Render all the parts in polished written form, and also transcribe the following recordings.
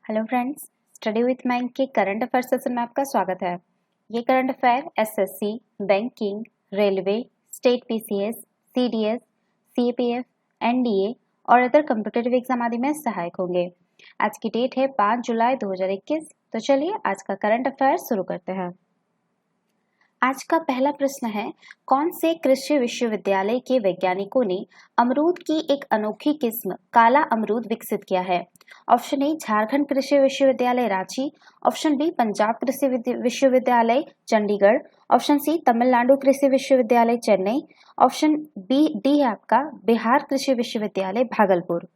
Hello friends, study with mind के current affair session में आपका स्वागत है। ये current affair SSC, banking, railway, state PCS, CDS, CPF, NDA और अदर कॉम्पिटिटिव एग्जाम आदि में सहायक होंगे। आज की डेट है 5 जुलाई 2021। तो चलिए आज का करंट अफेयर शुरू करते हैं। आज का पहला प्रश्न है, कौन से कृषि विश्वविद्यालय के वैज्ञानिकों ने अमरूद की एक अनोखी किस्म काला अमरूद विकसित किया है? ऑप्शन ए झारखंड कृषि विश्वविद्यालय रांची, ऑप्शन बी पंजाब कृषि विश्वविद्यालय चंडीगढ़, ऑप्शन सी तमिलनाडु कृषि विश्वविद्यालय चेन्नई, ऑप्शन डी है आपका बिहार कृषि विश्वविद्यालय भागलपुर।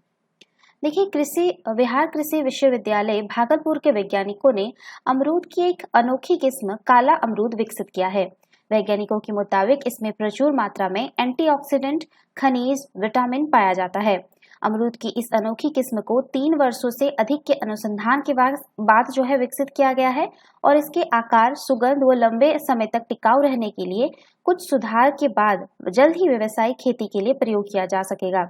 देखिए, बिहार कृषि विश्वविद्यालय भागलपुर के वैज्ञानिकों ने अमरूद की एक अनोखी किस्म काला अमरूद विकसित किया है। वैज्ञानिकों के मुताबिक इसमें प्रचुर मात्रा में एंटीऑक्सीडेंट, खनिज, विटामिन पाया जाता है। अमरूद की इस अनोखी किस्म को 3 वर्षों से अधिक के अनुसंधान के बाद जो है विकसित किया गया है और इसके आकार, सुगंध व लंबे समय तक टिकाऊ रहने के लिए कुछ सुधार के बाद जल्द ही व्यावसायिक खेती के लिए प्रयोग किया जा सकेगा।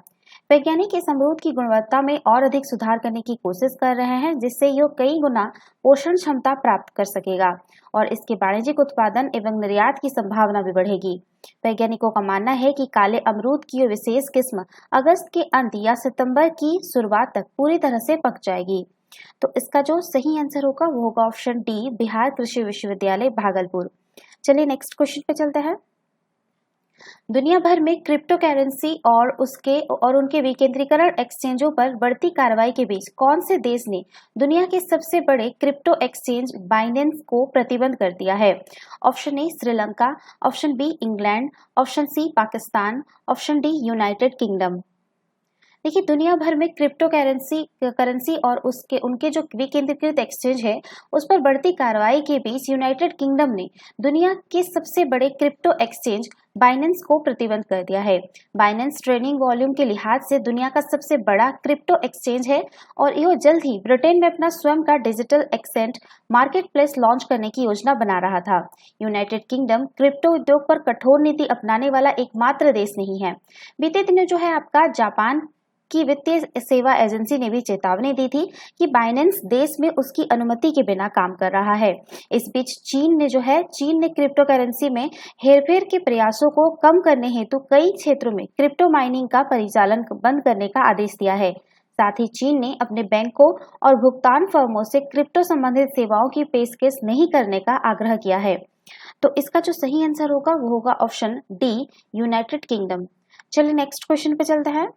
वैज्ञानिक इस अमरूद की गुणवत्ता में और अधिक सुधार करने की कोशिश कर रहे हैं, जिससे यह कई गुना पोषण क्षमता प्राप्त कर सकेगा और इसके वाणिज्यिक उत्पादन एवं निर्यात की संभावना भी बढ़ेगी। वैज्ञानिकों का मानना है कि काले अमरूद की यह विशेष किस्म अगस्त के अंत या सितंबर की शुरुआत तक पूरी तरह से पक जाएगी। तो इसका जो सही आंसर होगा वो होगा ऑप्शन डी, बिहार कृषि विश्वविद्यालय भागलपुर। चलिए नेक्स्ट क्वेश्चन पे चलते हैं। दुनिया भर में क्रिप्टो करेंसी और उनके विकेंद्रीकरण एक्सचेंजों पर बढ़ती कार्रवाई के बीच कौन से देश ने दुनिया के सबसे बड़े क्रिप्टो एक्सचेंज बाइनेंस को प्रतिबंध कर दिया है? Option A Sri Lanka, option B England, option C Pakistan, option D United Kingdom. देखिए, दुनिया भर में क्रिप्टो करेंसी और उनके जो विकेंद्रीकृत एक्सचेंज है उस पर बढ़ती कार्रवाई के बीच यूनाइटेड किंगडम ने दुनिया के सबसे बड़े क्रिप्टो एक्सचेंज बाइनेंस को प्रतिबंध कर दिया है। बाइनेंस ट्रेडिंग वॉल्यूम के लिहाज से दुनिया का सबसे बड़ा क्रिप्टो एक्सचेंज है और यह जल्द ही ब्रिटेन में अपना स्वयं का digital accent market place launch करने की योजना बना रहा था। यूनाइटेड किंगडम क्रिप्टो उद्योग पर कठोर नीति अपनाने वाला एकमात्र देश नहीं है। बीते दिनों जो है आपका जापान की वित्तीय सेवा एजेंसी ने भी चेतावनी दी थी कि बाइनेंस देश में उसकी अनुमति के बिना काम कर रहा है। इस बीच चीन ने क्रिप्टो करेंसी में हेरफेर के प्रयासों को कम करने हेतु कई क्षेत्रों में क्रिप्टो माइनिंग का परिचालन बंद करने का आदेश दिया है। साथ ही चीन ने अपने बैंकों और भुगतान फर्मों से क्रिप्टो संबंधित सेवाओं की पेशकश नहीं करने का आग्रह किया है। तो इसका जो सही आंसर होगा वो होगा ऑप्शन डी, यूनाइटेड किंगडम। चलिए नेक्स्ट क्वेश्चन पे चलते हैं।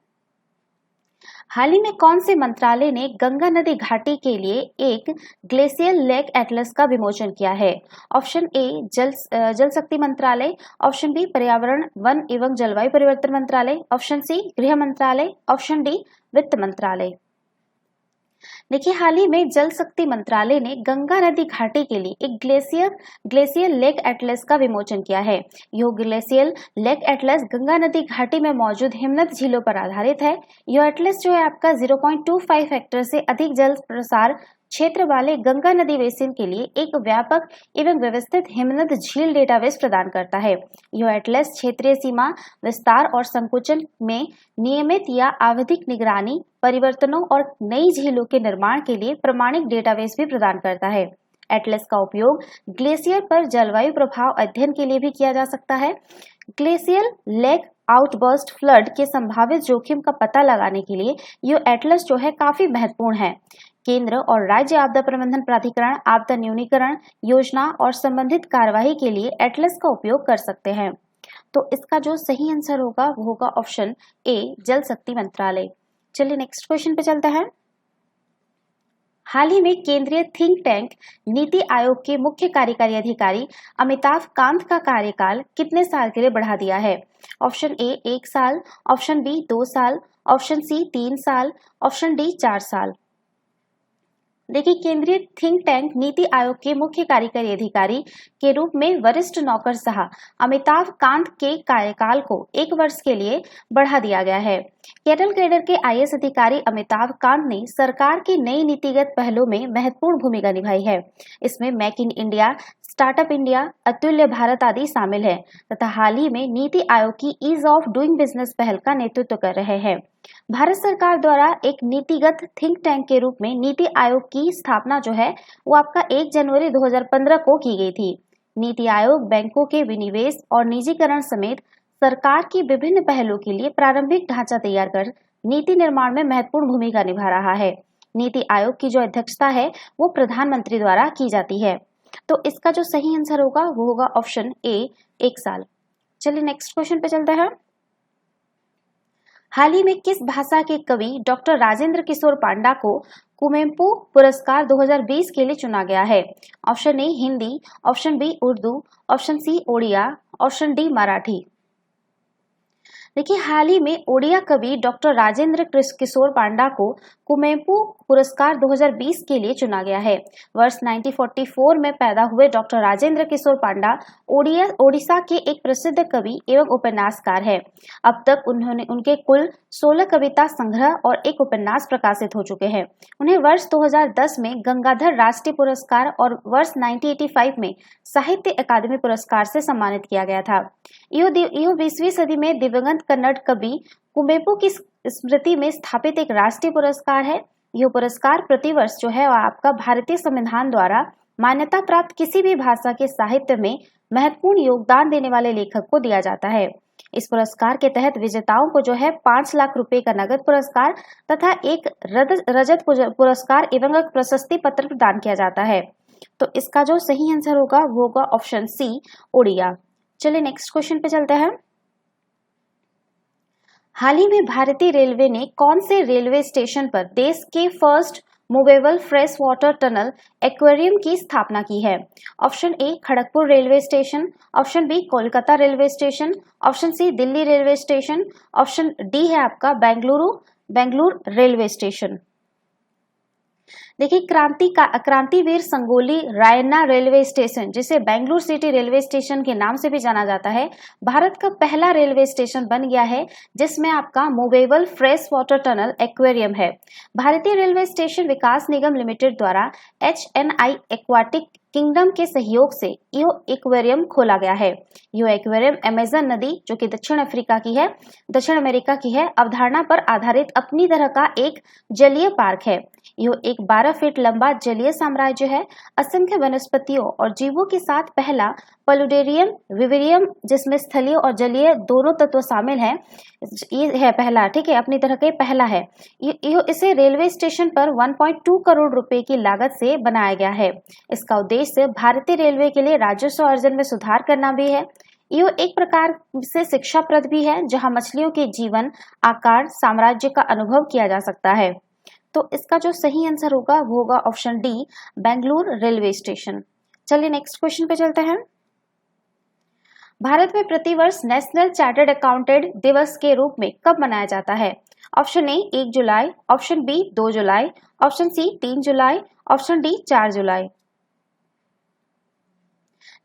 हाल ही में कौन से मंत्रालय ने गंगा नदी घाटी के लिए एक ग्लेशियल लेक एटलस का विमोचन किया है? ऑप्शन ए जल शक्ति मंत्रालय, ऑप्शन बी पर्यावरण, वन एवं जलवायु परिवर्तन मंत्रालय, ऑप्शन सी गृह मंत्रालय, ऑप्शन डी वित्त मंत्रालय। देखिए, हाल ही में जल शक्ति मंत्रालय ने गंगा नदी घाटी के लिए एक ग्लेशियल लेक एटलस का विमोचन किया है। यह ग्लेशियल लेक एटलस गंगा नदी घाटी में मौजूद हिमनद झीलों पर आधारित है। यह एटलस जो है आपका 0.25 हेक्टेयर से अधिक जल प्रसार क्षेत्र वाले गंगा नदी बेसिन के लिए एक व्यापक एवं व्यवस्थित हिमनद झील डेटाबेस प्रदान करता है। यह एटलस क्षेत्रीय सीमा विस्तार और संकुचन में नियमित या आवधिक निगरानी, परिवर्तनों और नई झीलों के निर्माण के लिए प्रमाणिक डेटाबेस भी प्रदान करता है। एटलस का उपयोग ग्लेशियर पर जलवायु प्रभाव अध्ययन के लिए भी किया जा सकता है। ग्लेशियल लेक आउटबर्स्ट फ्लड के संभावित जोखिम का पता लगाने के लिए यह एटलस जो है काफी महत्वपूर्ण है। केंद्र और राज्य आपदा प्रबंधन प्राधिकरण आपदा न्यूनीकरण योजना और संबंधित कार्यवाही के लिए एटलस का उपयोग कर सकते हैं। तो इसका जो सही आंसर होगा वो होगा ऑप्शन ए, जल शक्ति मंत्रालय। चलिए नेक्स्ट क्वेश्चन पे चलते हैं। हाल ही में केंद्रीय थिंक टैंक नीति आयोग के मुख्य कार्यकारी अधिकारी अमिताभ कांत का कार्यकाल कितने साल के लिए बढ़ा दिया है? ऑप्शन ए 1 साल, ऑप्शन बी 2 साल, ऑप्शन सी 3 साल, ऑप्शन डी 4 साल। देखिए, केंद्रीय थिंक टैंक नीति आयोग के मुख्य कार्यकारी अधिकारी के रूप में वरिष्ठ नौकरशाह अमिताभ कांत के कार्यकाल को 1 वर्ष के लिए बढ़ा दिया गया है। केरल कैडर के आईएएस अधिकारी अमिताभ कांत ने सरकार की नई नीतिगत पहलों में महत्वपूर्ण भूमिका निभाई है। इसमें make in India, startup India, अतुल्य भारत आदि शामिल है तथा हाल ही में नीति आयोग की ईज ऑफ डूइंग बिजनेस पहल का नेतृत्व कर रहे हैं। भारत सरकार द्वारा एक नीतिगत थिंक टैंक के रूप में नीति आयोग की स्थापना जो है वो आपका 1 जनवरी 2015 को की गई थी। नीति आयोग बैंकों के विनिवेश और निजीकरण समेत सरकार की विभिन्न पहलों के लिए प्रारंभिक ढांचा तैयार कर नीति निर्माण में महत्वपूर्ण भूमिका निभा रहा है। नीति आयोग की जो अध्यक्षता है वो प्रधानमंत्री द्वारा की जाती है। तो इसका जो सही आंसर होगा वो होगा ऑप्शन ए, 1 साल। चलिए नेक्स्ट क्वेश्चन पे चलते हैं। हाल ही में किस भाषा के कवि डॉक्टर राजेंद्र किशोर पांडा को कुवेम्पू पुरस्कार 2020 के लिए चुना गया है? Option A Hindi, option B Urdu, option C Odia, option D Marathi. देखिए हाल ही में ओडिया कवि डॉक्टर राजेंद्र किशोर पांडा को कुवेम्पू पुरस्कार 2020 के लिए चुना गया है। वर्ष 1944 में पैदा हुए डॉक्टर राजेंद्र किशोर पांडा ओडिशा के एक प्रसिद्ध कवि एवं उपन्यासकार है। अब तक उनके कुल 16 कविता संग्रह और एक उपन्यास प्रकाशित हो चुके हैं। उन्हें वर्ष 2010 में गंगाधर राष्ट्रीय पुरस्कार और वर्ष 1985 में साहित्य अकादमी पुरस्कार से सम्मानित किया गया था। यह 20वीं सदी में दिवंगत कन्नड़ कवि कुवेम्पु की स्मृति में स्थापित एक राष्ट्रीय पुरस्कार है। यह पुरस्कार प्रतिवर्ष जो है आपका भारतीय संविधान द्वारा मान्यता प्राप्त किसी भी भाषा के साहित्य में महत्वपूर्ण योगदान देने वाले लेखक को दिया जाता है। इस पुरस्कार के तहत विजेताओं को जो है 5 लाख रुपए का नगद पुरस्कार तथा एक रजत पुरस्कार एवं एक प्रशस्ति पत्र प्रदान किया जाता है। तो इसका जो सही आंसर होगा वो होगा ऑप्शन सी, ओडिया। चलिए नेक्स्ट क्वेश्चन पे चलते हैं। हाल ही में भारतीय रेलवे ने कौन से रेलवे स्टेशन पर देश के first movable fresh water tunnel aquarium की स्थापना की है? Option A Kharagpur railway station, option B Kolkata railway station, option C Delhi railway station, option D है आपका बेंगलुरु रेलवे स्टेशन। देखिए क्रांतिवीर संगोली रायन्ना रेलवे स्टेशन, जिसे बेंगलुरु सिटी रेलवे स्टेशन के नाम से भी जाना जाता है, भारत का पहला रेलवे स्टेशन बन गया है जिसमें आपका movable fresh water tunnel aquarium है। भारतीय रेलवे स्टेशन विकास निगम लिमिटेड द्वारा HNI एक्वाटिक किंगडम के सहयोग से यह एक्वेरियम खोला गया है। यह एक्वेरियम अमेजन नदी जो कि दक्षिण अमेरिका की है अवधारणा पर आधारित अपनी तरह का एक जलीय पार्क है। यह एक 12 फीट लंबा जलीय साम्राज्य है। असंख्य वनस्पतियों और जीवों के साथ पहला पलुडेरियम विवेरियम, जिसमें स्थलीय और जलीय दोनों तत्व शामिल हैं, ये है पहला, ठीक है, अपनी तरह का पहला है। इसे रेलवे स्टेशन पर 1.2 करोड़ रुपए की लागत से बनाया गया है। इसका उद्देश्य भारतीय रेलवे के लिए राजस्व अर्जन में सुधार करना भी है। यह एक प्रकार से शिक्षाप्रद भी है जहां मछलियों के जीवन, आकार, साम्राज्य का अनुभव किया जा सकता है। तो इसका जो सही आंसर होगा वो होगा option D, Bengaluru railway station. चलिए नेक्स्ट क्वेश्चन पे चलते हैं। भारत में प्रतिवर्ष नेशनल चार्टर्ड अकाउंटेंट दिवस के रूप में कब मनाया जाता है? ऑप्शन ए 1 जुलाई, ऑप्शन बी 2 जुलाई, ऑप्शन सी 3 जुलाई, ऑप्शन डी 4 जुलाई।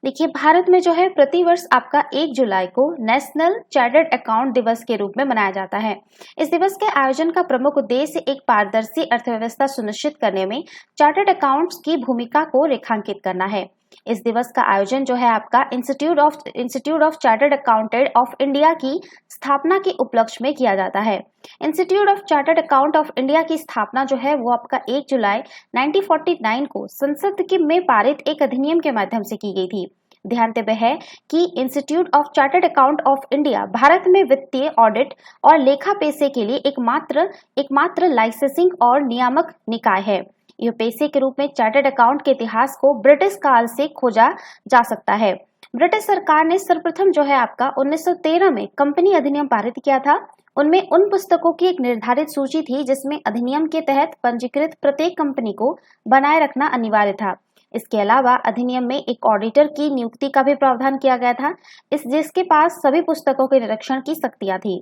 देखिए भारत में जो है प्रतिवर्ष आपका 1 जुलाई को नेशनल चार्टर्ड अकाउंट दिवस के रूप में मनाया जाता है। इस दिवस के आयोजन का प्रमुख उद्देश्य एक पारदर्शी अर्थव्यवस्था सुनिश्चित करने में चार्टर्ड अकाउंट्स की भूमिका को रेखांकित करना है। इस दिवस का आयोजन जो है आपका institute of chartered accountant of India की स्थापना के उपलक्ष्य में किया जाता है। Institute of chartered account of India की स्थापना जो है वो आपका 1 जुलाई 1949 को संसद में पारित एक अधिनियम के माध्यम से की गई थी। ध्यातव्य है कि institute of chartered account of India Bharat में वित्तीय ऑडिट और लेखा पेशे के लिए एकमात्र लाइसेंसिंग और नियामक निकाय है। यह पेशे के रूप में चार्टर्ड अकाउंट के इतिहास को ब्रिटिश काल से खोजा जा सकता है। ब्रिटिश सरकार ने सर्वप्रथम जो है आपका 1913 में कंपनी अधिनियम पारित किया था। उनमें उन पुस्तकों की एक निर्धारित सूची थी जिसमें अधिनियम के तहत पंजीकृत प्रत्येक कंपनी को बनाए रखना अनिवार्य था। इसके अलावा अधिनियम में एक ऑडिटर की नियुक्ति का भी प्रावधान किया गया था, जिसके पास सभी पुस्तकों के निरीक्षण की शक्तियां थी।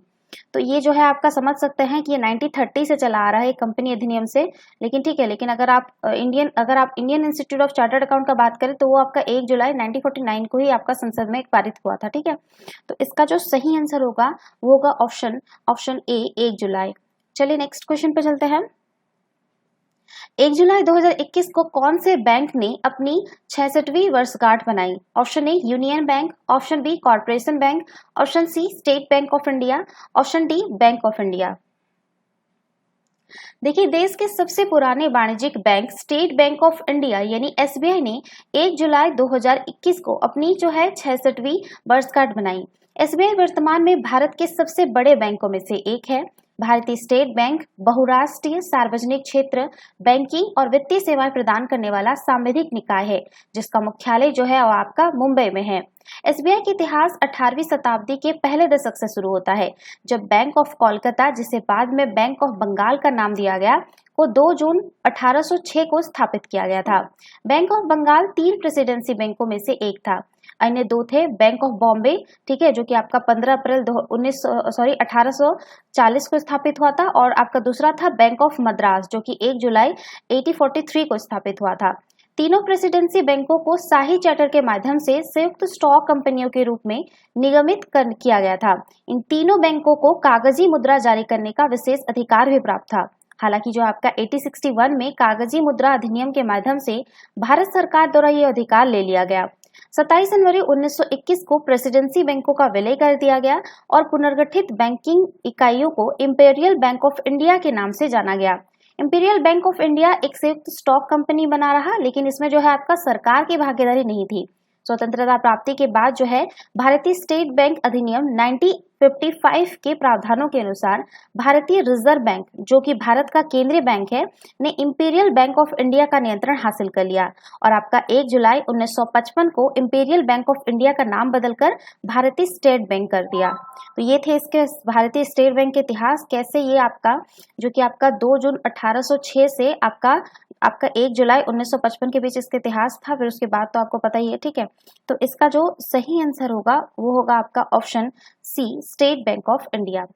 तो ये जो है आपका समझ सकते हैं कि ये 1930 से चला आ रहा है कंपनी अधिनियम से। लेकिन ठीक है, लेकिन अगर आप Indian institute of chartered account का बात करें तो वो आपका 1 जुलाई 1949 को ही आपका संसद में पारित हुआ था। ठीक है, तो इसका जो सही आंसर होगा वो होगा ऑप्शन ए 1 जुलाई। चलिए नेक्स्ट क्वेश्चन पे चलते हैं। 1 जुलाई 2021 को कौन से बैंक ने अपनी 66वीं वर्षगांठ मनाई? Option A Union Bank, option B Corporation Bank, option C State Bank of India, option D Bank of India. देखिए, देश के सबसे पुराने वाणिज्यिक bank State Bank of India यानी एसबीआई ने 1 जुलाई 2021 को अपनी जो है 66वीं वर्षगांठ मनाई। एसबीआई वर्तमान में भारत के सबसे बड़े बैंकों में से एक है। भारतीय स्टेट बैंक बहुराष्ट्रीय सार्वजनिक क्षेत्र बैंकिंग और वित्तीय सेवाएं प्रदान करने वाला सांविधिक निकाय है, जिसका मुख्यालय जो है वो आपका मुंबई में है। एसबीआई का इतिहास 18वीं शताब्दी के पहले दशक से शुरू होता है, जब बैंक ऑफ कोलकाता, जिसे बाद में बैंक ऑफ बंगाल का नाम दिया गया, को 2 जून 1806 को स्थापित किया गया था। बैंक ऑफ बंगाल 3 प्रेसिडेंसी बैंकों में से एक था। अन्य 2 थे बैंक ऑफ बॉम्बे, ठीक है, जो कि आपका 15 अप्रैल 1840 को स्थापित हुआ था, और आपका दूसरा था बैंक ऑफ मद्रास, जो कि 1 जुलाई 1843 को स्थापित हुआ था। तीनों प्रेसिडेंसी बैंकों को शाही चार्टर के माध्यम से संयुक्त स्टॉक कंपनियों के रूप में निगमित किया गया था। इन तीनों बैंकों को कागजी मुद्रा जारी करने का विशेष अधिकार भी प्राप्त था। हालांकि जो आपका 1861 में कागजी मुद्रा अधिनियम के माध्यम से भारत सरकार द्वारा ये अधिकार ले लिया गया। 27 जनवरी 1921 को प्रेसिडेंसी बैंकों का विलय कर दिया गया और पुनर्गठित बैंकिंग इकाइयों को इंपीरियल बैंक ऑफ इंडिया के नाम से जाना गया। इंपीरियल बैंक ऑफ इंडिया एक संयुक्त स्टॉक कंपनी बना रहा, लेकिन इसमें जो है आपका सरकार की भागीदारी नहीं थी। स्वतंत्रता प्राप्ति के बाद जो है भारतीय स्टेट बैंक अधिनियम 1955 के प्रावधानों के अनुसार भारतीय रिजर्व बैंक, जो कि भारत का केंद्रीय बैंक है, ने इंपीरियल बैंक ऑफ इंडिया का नियंत्रण हासिल कर लिया और आपका 1 जुलाई 1955 को इंपीरियल बैंक ऑफ इंडिया का नाम बदलकर भारतीय स्टेट बैंक कर दिया। तो ये थे इसके भारतीय स्टेट बैंक के इतिहास, कैसे ये आपका जो कि आपका 2 जून 1806 से आपका 1 जुलाई 1955 के बीच इसका इतिहास था। फिर उसके बाद तो आपको पता ही है, ठीक है। तो इसका जो सही आंसर होगा वो होगा आपका option C State Bank of India.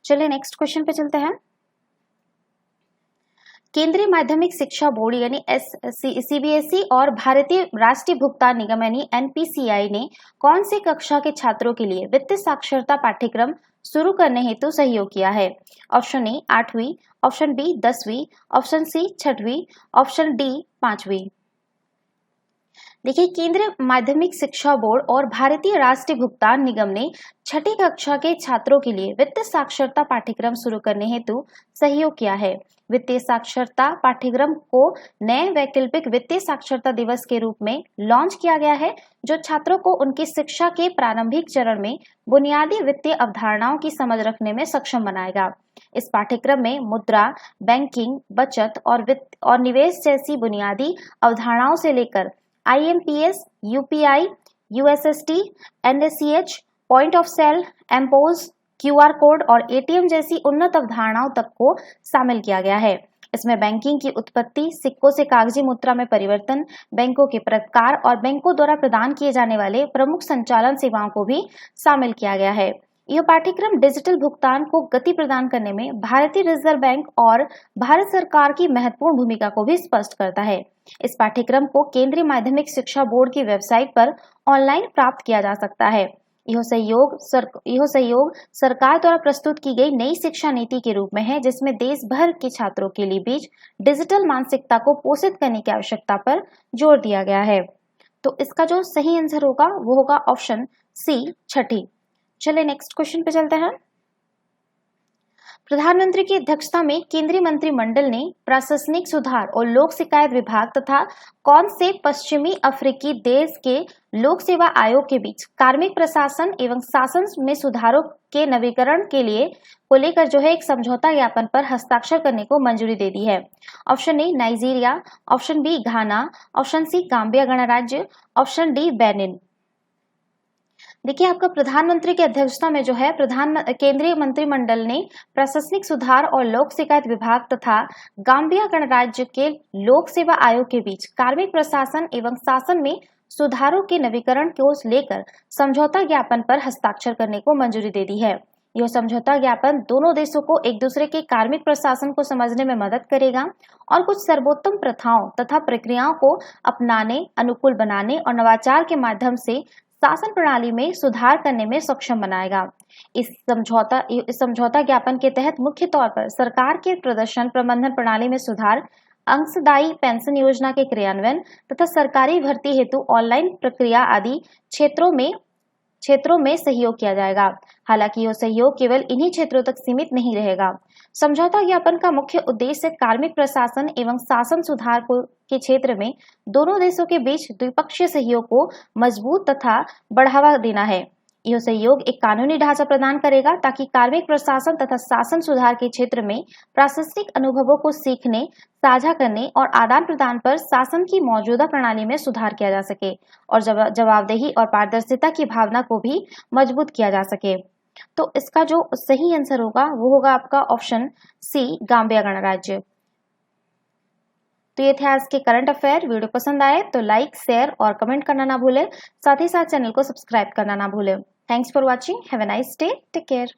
चलिए नेक्स्ट क्वेश्चन पे चलते हैं। केंद्रीय माध्यमिक शिक्षा बोर्ड यानी सीबीएसई और भारतीय राष्ट्रीय भुगतान निगम यानी एनपीसीआई ने कौन सी कक्षा के छात्रों के लिए वित्तीय साक्षरता पाठ्यक्रम शुरू करने हेतु सहयोग किया है? ऑप्शन ए 8वीं, ऑप्शन बी 10वीं, ऑप्शन सी 6वीं, ऑप्शन डी 5वीं। देखिए, केंद्रीय माध्यमिक शिक्षा बोर्ड और भारतीय राष्ट्रीय भुगतान निगम ने 6ठी कक्षा के छात्रों के लिए वित्तीय साक्षरता पाठ्यक्रम शुरू करने हेतु सहयोग किया है। वित्तीय साक्षरता पाठ्यक्रम को नए वैकल्पिक वित्तीय साक्षरता दिवस के रूप में लॉन्च किया गया है, जो छात्रों को उनकी शिक्षा के प्रारंभिक चरण में बुनियादी वित्तीय अवधारणाओं की समझ रखने में सक्षम बनाएगा। इस पाठ्यक्रम में मुद्रा, बैंकिंग, बचत और वित्त और निवेश जैसी बुनियादी अवधारणाओं से लेकर IMPS, UPI, USSD, NACH, point of sale, mPOS, QR code और ATM जैसी उन्नत अवधारणाओं तक को शामिल किया गया है। इसमें बैंकिंग की उत्पत्ति, सिक्कों से कागजी मुद्रा में परिवर्तन, बैंकों के प्रकार और बैंकों द्वारा प्रदान किए जाने वाले प्रमुख संचालन सेवाओं को भी शामिल किया गया है। यह पाठ्यक्रम डिजिटल भुगतान को गति प्रदान करने में भारतीय रिजर्व बैंक और भारत सरकार की महत्वपूर्ण भूमिका को भी स्पष्ट करता है। इस पाठ्यक्रम को केंद्रीय माध्यमिक शिक्षा बोर्ड की वेबसाइट पर ऑनलाइन प्राप्त किया जा सकता है। यह सहयोग सरकार द्वारा प्रस्तुत की गई नई शिक्षा नीति के रूप में है, जिसमें देश भर के छात्रों के लिए बीच डिजिटल मानसिकता को पोषित करने की आवश्यकता पर जोर दिया गया है। तो इसका जो सही आंसर होगा वो होगा ऑप्शन सी 6ठी। चलिए नेक्स्ट क्वेश्चन पे चलते हैं। प्रधानमंत्री की अध्यक्षता में केंद्रीय मंत्रिमंडल ने प्रशासनिक सुधार और लोक शिकायत विभाग तथा कौन से पश्चिमी अफ्रीकी देश के लोक सेवा आयोग के बीच कार्मिक प्रशासन एवं शासन में सुधारों के नवीकरण के लिए को लेकर जो है एक समझौता ज्ञापन पर हस्ताक्षर करने को मंजूरी दे दी है? Option A Nigeria, option B Ghana, option C Gambia गणराज्य, ऑप्शन डी बेनिन। देखिए, आपका प्रधानमंत्री की अध्यक्षता में जो है केंद्रीय मंत्रिमंडल ने प्रशासनिक सुधार और लोक शिकायत विभाग तथा गाम्बिया गणराज्य के लोक सेवा आयोग के बीच कार्मिक प्रशासन एवं शासन में सुधारों के नवीकरण को लेकर समझौता ज्ञापन पर हस्ताक्षर करने को मंजूरी दे दी है। यह समझौता ज्ञापन दोनों देशों को एक दूसरे के कार्मिक प्रशासन को समझने में मदद करेगा और कुछ सर्वोत्तम प्रथाओं तथा प्रक्रियाओं को अपनाने, अनुकूल बनाने और नवाचार के माध्यम से शासन प्रणाली में सुधार करने में सक्षम बनाएगा। इस समझौता ज्ञापन के तहत मुख्य तौर पर सरकार के प्रदर्शन प्रबंधन प्रणाली में सुधार, अंशदायी पेंशन योजना के क्रियान्वयन तथा सरकारी भर्ती हेतु ऑनलाइन प्रक्रिया आदि क्षेत्रों में सहयोग किया जाएगा। हालांकि यह सहयोग केवल इन्हीं क्षेत्रों तक सीमित नहीं रहेगा। समझौता ज्ञापन का मुख्य उद्देश्य कार्मिक प्रशासन एवं शासन सुधार के क्षेत्र में दोनों देशों के बीच द्विपक्षीय सहयोग को मजबूत तथा बढ़ावा देना है। यह सहयोग एक कानूनी ढांचा प्रदान करेगा ताकि कार्मिक प्रशासन तथा शासन सुधार के क्षेत्र में प्रशासनिक अनुभवों को सीखने, साझा करने और आदान प्रदान पर शासन की मौजूदा प्रणाली में सुधार किया जा सके और जवाबदेही और पारदर्शिता की भावना को भी मजबूत किया जा सके। तो इसका जो सही आंसर होगा वो होगा आपका ऑप्शन सी, गाम्बिया गणराज्य। तो ये थे आज के करंट अफेयर। वीडियो पसंद आए तो लाइक, शेयर और कमेंट करना ना भूलें। साथ ही साथ चैनल को सब्सक्राइब करना ना भूलें। Thanks for watching. Have a nice day. Take care.